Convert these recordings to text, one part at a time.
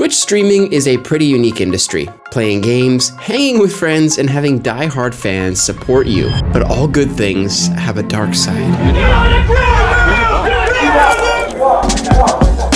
Twitch streaming is a pretty unique industry. Playing games, hanging with friends, and having die-hard fans support you. But all good things have a dark side.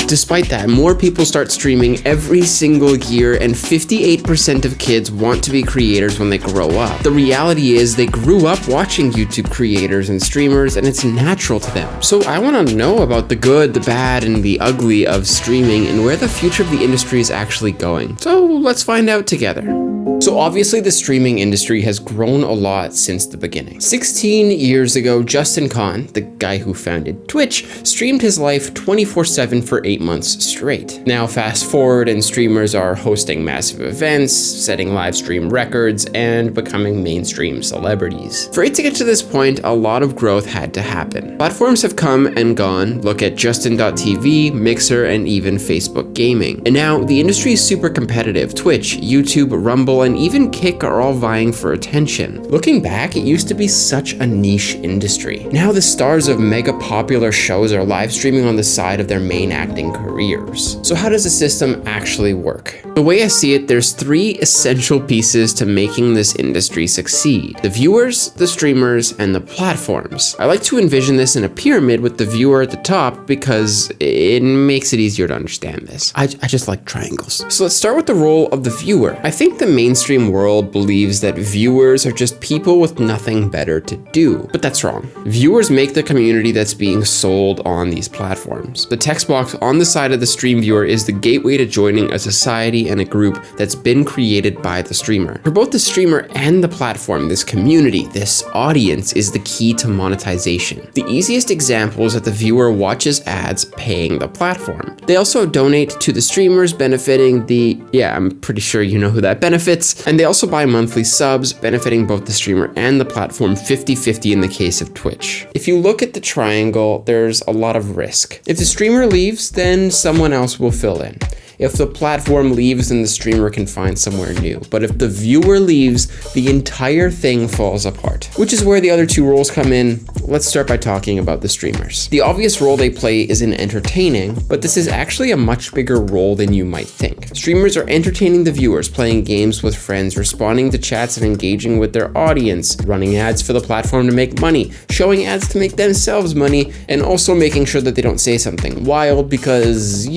Despite that, more people start streaming every single year, and 58% of kids want to be creators when they grow up. The reality is they grew up watching YouTube creators and streamers, and it's natural to them. So I want to know about the good, the bad, and the ugly of streaming and where the future of the industry is actually going. So let's find out together. So obviously the streaming industry has grown a lot since the beginning. 16 years ago, Justin Kan, the guy who founded Twitch, streamed his life 24/7 for 8 months straight. Now fast forward and streamers are hosting massive events, setting live stream records, and becoming mainstream celebrities. For it to get to this point, a lot of growth had to happen. Platforms have come and gone. Look at Justin.tv, Mixer, and even Facebook Gaming. And now the industry is super competitive. Twitch, YouTube, Rumble, and even Kick are all vying for attention. Looking back, it used to be such a niche industry. Now the stars of mega popular shows are live streaming on the side of their main acting careers. So how does the system actually work? The way I see it, there's 3 essential pieces to making this industry succeed: the viewers, the streamers, and the platforms. I like to envision this in a pyramid with the viewer at the top because it makes it easier to understand this. I just like triangles. So let's start with the role of the viewer. I think the mainstream world believes that viewers are just people with nothing better to do, but that's wrong. Viewers make the community that's being sold on these platforms. The text box on the side of the stream viewer is the gateway to joining a society and a group that's been created by the streamer. For both the streamer and the platform, this community, this audience is the key to monetization. The easiest example is that the viewer watches ads paying the platform. They also donate to the streamers, benefiting the, I'm pretty sure you know who that benefits. And they also buy monthly subs, benefiting both the streamer and the platform 50-50 in the case of Twitch. If you look at the triangle, there's a lot of risk. If the streamer leaves, then someone else will fill in. If the platform leaves, then the streamer can find somewhere new. But if the viewer leaves, the entire thing falls apart. Which is where the other 2 roles come in. Let's start by talking about the streamers. The obvious role they play is in entertaining, but this is actually a much bigger role than you might think. Streamers are entertaining the viewers, playing games with friends, responding to chats and engaging with their audience, running ads for the platform to make money, showing ads to make themselves money, and also making sure that they don't say something wild because,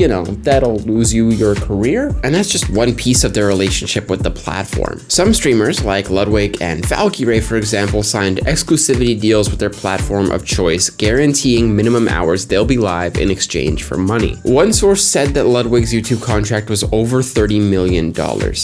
that'll lose you your career. And that's just one piece of their relationship with the platform. Some streamers like Ludwig and Valkyrie, for example, signed exclusivity deals with their platform of choice, guaranteeing minimum hours they'll be live in exchange for money. One source said that Ludwig's YouTube contract was over $30 million.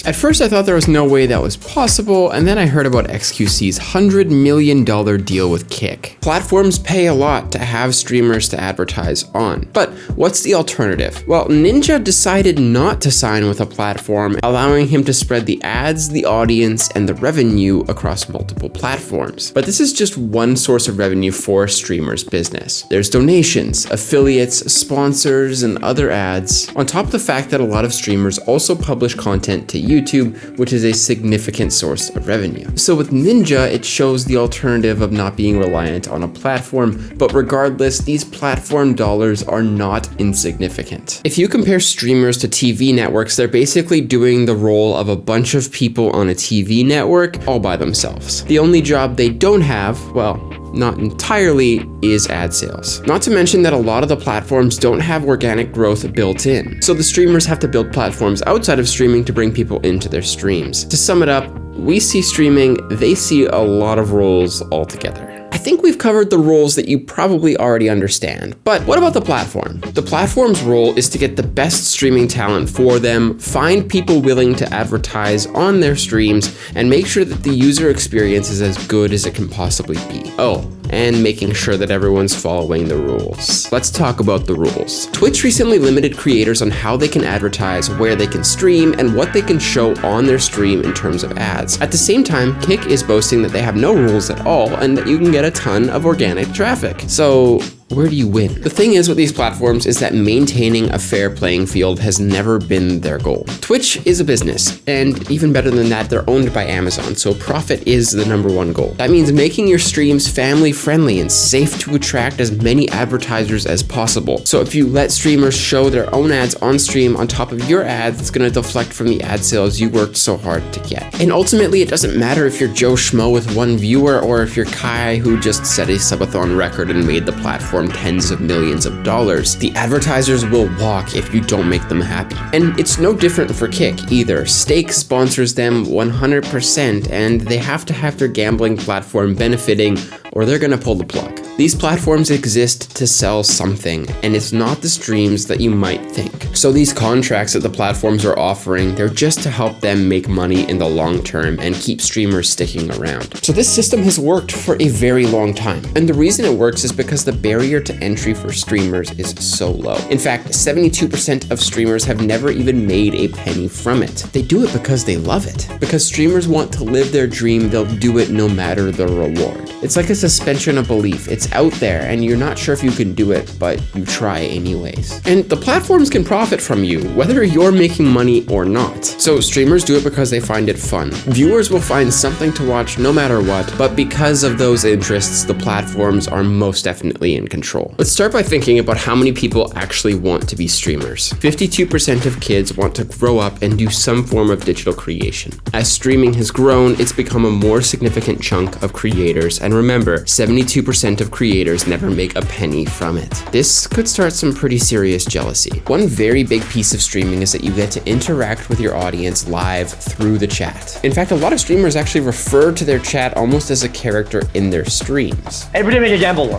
At first I thought there was no way that was possible, and then I heard about XQC's $100 million deal with Kick. Platforms pay a lot to have streamers to advertise on. But what's the alternative? Well, Ninja decided not to sign with a platform, allowing him to spread the ads, the audience, and the revenue across multiple platforms. But this is just one source of revenue for a streamer's business. There's donations, affiliates, sponsors, and other ads, on top of the fact that a lot of streamers also publish content to YouTube, which is a significant source of revenue. So with Ninja, it shows the alternative of not being reliant on a platform, but regardless, these platform dollars are not insignificant. If you compare streamers to TV networks, they're basically doing the role of a bunch of people on a TV network all by themselves. The only job they don't have, well, not entirely, is ad sales. Not to mention that a lot of the platforms don't have organic growth built in. So the streamers have to build platforms outside of streaming to bring people into their streams. To sum it up, we see streaming, they see a lot of roles altogether. I think we've covered the roles that you probably already understand, but what about the platform? The platform's role is to get the best streaming talent for them, find people willing to advertise on their streams, and make sure that the user experience is as good as it can possibly be. Oh, and making sure that everyone's following the rules. Let's talk about the rules. Twitch recently limited creators on how they can advertise, where they can stream, and what they can show on their stream in terms of ads. At the same time, Kick is boasting that they have no rules at all and that you can get a ton of organic traffic. So Where do you win? The thing is with these platforms is that maintaining a fair playing field has never been their goal. Twitch is a business, and even better than that, they're owned by Amazon, so profit is the #1 goal. That means making your streams family friendly and safe to attract as many advertisers as possible. So if you let streamers show their own ads on stream on top of your ads, it's gonna deflect from the ad sales you worked so hard to get. And ultimately, it doesn't matter if you're Joe Schmo with 1 viewer or if you're Kai who just set a subathon record and made the platform tens of millions of dollars. The advertisers will walk if you don't make them happy. And it's no different for Kick either. Stake sponsors them 100% and they have to have their gambling platform benefiting or they're gonna pull the plug. These platforms exist to sell something, and it's not the streams that you might think. So these contracts that the platforms are offering, they're just to help them make money in the long term and keep streamers sticking around. So this system has worked for a very long time. And the reason it works is because the barrier to entry for streamers is so low. In fact, 72% of streamers have never even made a penny from it. They do it because they love it. Because streamers want to live their dream, they'll do it no matter the reward. It's like a suspension of belief. It's out there and you're not sure if you can do it, but you try anyways. And the platforms can profit from you, whether you're making money or not. So streamers do it because they find it fun. Viewers will find something to watch no matter what, but because of those interests, the platforms are most definitely in control. Let's start by thinking about how many people actually want to be streamers. 52% of kids want to grow up and do some form of digital creation. As streaming has grown, it's become a more significant chunk of creators, and remember, 72% of creators never make a penny from it. This could start some pretty serious jealousy. One very big piece of streaming is that you get to interact with your audience live through the chat. In fact, a lot of streamers actually refer to their chat almost as a character in their streams. Every day I make a gamble.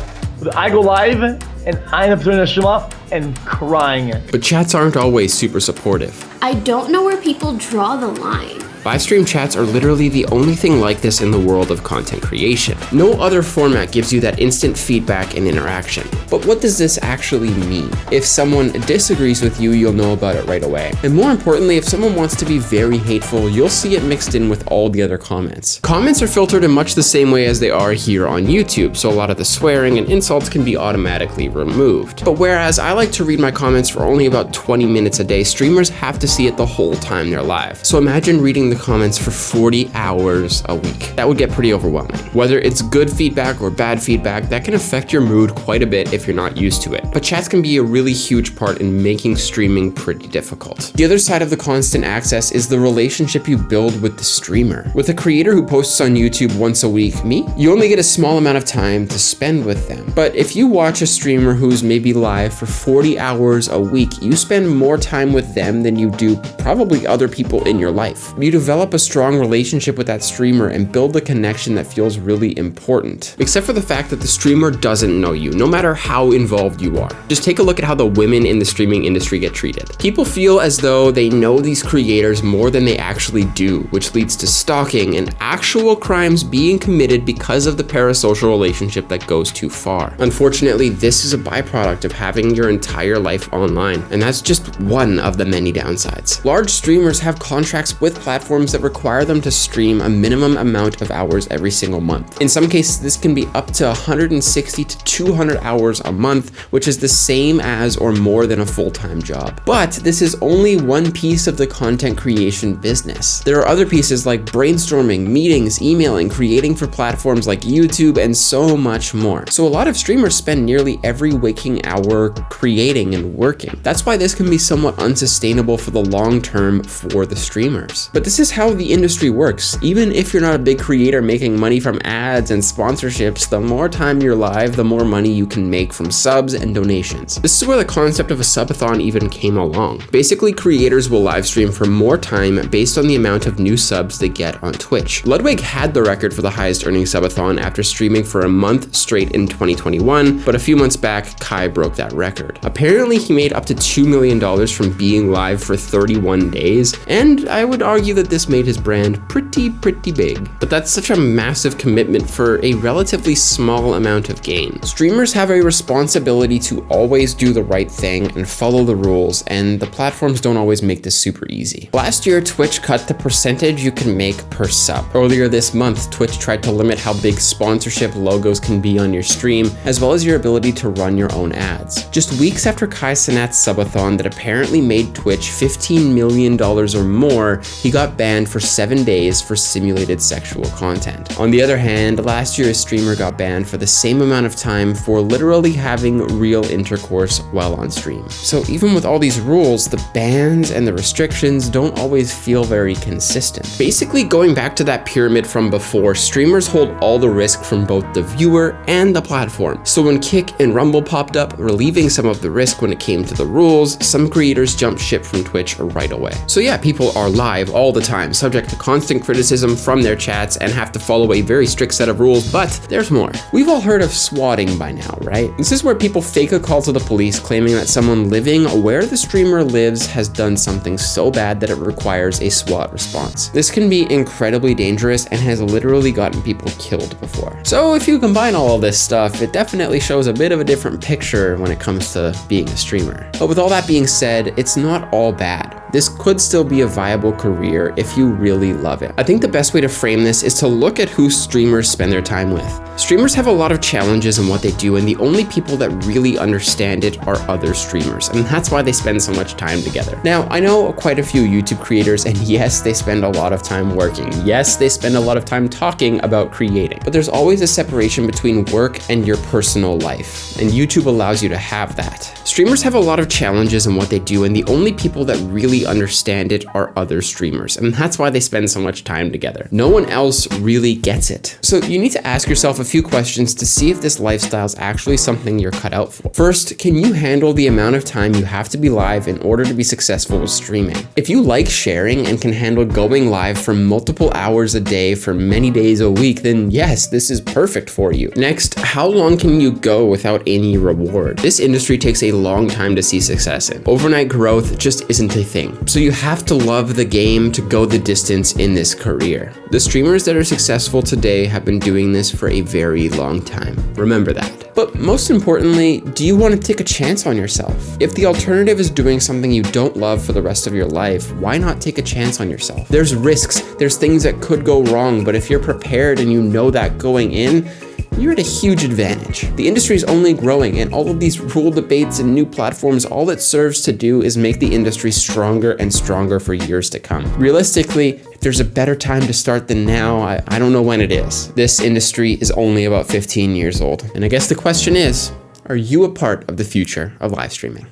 I go live and I end up turning the stream off and crying. But chats aren't always super supportive. I don't know where people draw the line. Live stream chats are literally the only thing like this in the world of content creation. No other format gives you that instant feedback and interaction. But what does this actually mean? If someone disagrees with you, you'll know about it right away. And more importantly, if someone wants to be very hateful, you'll see it mixed in with all the other comments. Comments are filtered in much the same way as they are here on YouTube, so a lot of the swearing and insults can be automatically removed. But whereas I like to read my comments for only about 20 minutes a day, streamers have to see it the whole time they're live. So imagine reading the comments for 40 hours a week. That would get pretty overwhelming. Whether it's good feedback or bad feedback, that can affect your mood quite a bit if you're not used to it. But chats can be a really huge part in making streaming pretty difficult. The other side of the constant access is the relationship you build with the streamer. With a creator who posts on YouTube once a week, me, you only get a small amount of time to spend with them. But if you watch a streamer who's maybe live for 40 hours a week, you spend more time with them than you do probably other people in your life. You develop a strong relationship with that streamer and build a connection that feels really important. Except for the fact that the streamer doesn't know you, no matter how involved you are. Just take a look at how the women in the streaming industry get treated. People feel as though they know these creators more than they actually do, which leads to stalking and actual crimes being committed because of the parasocial relationship that goes too far. Unfortunately, this is a byproduct of having your entire life online, and that's just one of the many downsides. Large streamers have contracts with platforms that require them to stream a minimum amount of hours every single month. In some cases, this can be up to 160 to 200 hours a month, which is the same as or more than a full-time job. But this is only one piece of the content creation business. There are other pieces like brainstorming, meetings, emailing, creating for platforms like YouTube, and so much more. So a lot of streamers spend nearly every waking hour creating and working. That's why this can be somewhat unsustainable for the long term for the streamers. But this is how the industry works. Even if you're not a big creator making money from ads and sponsorships, the more time you're live, the more money you can make from subs and donations. This is where the concept of a subathon even came along. Basically, creators will live stream for more time based on the amount of new subs they get on Twitch. Ludwig had the record for the highest earning subathon after streaming for a month straight in 2021, but a few months back, Kai broke that record. Apparently, he made up to $2 million from being live for 31 days, and I would argue that that this made his brand pretty big. But that's such a massive commitment for a relatively small amount of gain. Streamers have a responsibility to always do the right thing and follow the rules, and the platforms don't always make this super easy. Last year, Twitch cut the percentage you can make per sub. Earlier this month, Twitch tried to limit how big sponsorship logos can be on your stream, as well as your ability to run your own ads. Just weeks after Kai Cenat's subathon that apparently made Twitch $15 million or more, he got banned for 7 days for simulated sexual content. On the other hand, last year a streamer got banned for the same amount of time for literally having real intercourse while on stream. So even with all these rules, the bans and the restrictions don't always feel very consistent. Basically, going back to that pyramid from before, streamers hold all the risk from both the viewer and the platform. So when Kick and Rumble popped up, relieving some of the risk when it came to the rules, some creators jumped ship from Twitch right away. So yeah, people are live all the time, subject to constant criticism from their chats and have to follow a very strict set of rules, but there's more. We've all heard of swatting by now, right? This is where people fake a call to the police claiming that someone living where the streamer lives has done something so bad that it requires a SWAT response. This can be incredibly dangerous and has literally gotten people killed before. So if you combine all of this stuff, it definitely shows a bit of a different picture when it comes to being a streamer. But with all that being said, it's not all bad. This could still be a viable career if you really love it. I think the best way to frame this is to look at who streamers spend their time with. Streamers have a lot of challenges in what they do, and the only people that really understand it are other streamers, and that's why they spend so much time together. Now, I know quite a few YouTube creators, and yes, they spend a lot of time working. Yes, they spend a lot of time talking about creating, but there's always a separation between work and your personal life, and YouTube allows you to have that. Streamers have a lot of challenges in what they do, and the only people that really understand it are other streamers, and that's why they spend so much time together. No one else really gets it. So you need to ask yourself a few questions to see if this lifestyle is actually something you're cut out for. First, can you handle the amount of time you have to be live in order to be successful with streaming? If you like sharing and can handle going live for multiple hours a day for many days a week, then yes, this is perfect for you. Next, how long can you go without any reward? This industry takes a long time to see success in. Overnight growth just isn't a thing. So you have to love the game to go the distance in this career. The streamers that are successful today have been doing this for a very long time. Remember that. But most importantly, do you want to take a chance on yourself? If the alternative is doing something you don't love for the rest of your life, why not take a chance on yourself? There's risks, there's things that could go wrong, but if you're prepared and you know that going in, you're at a huge advantage. The industry is only growing, and all of these rule debates and new platforms, all it serves to do is make the industry stronger and stronger for years to come. Realistically, if there's a better time to start than now, I don't know when it is. This industry is only about 15 years old. And I guess the question is, are you a part of the future of live streaming?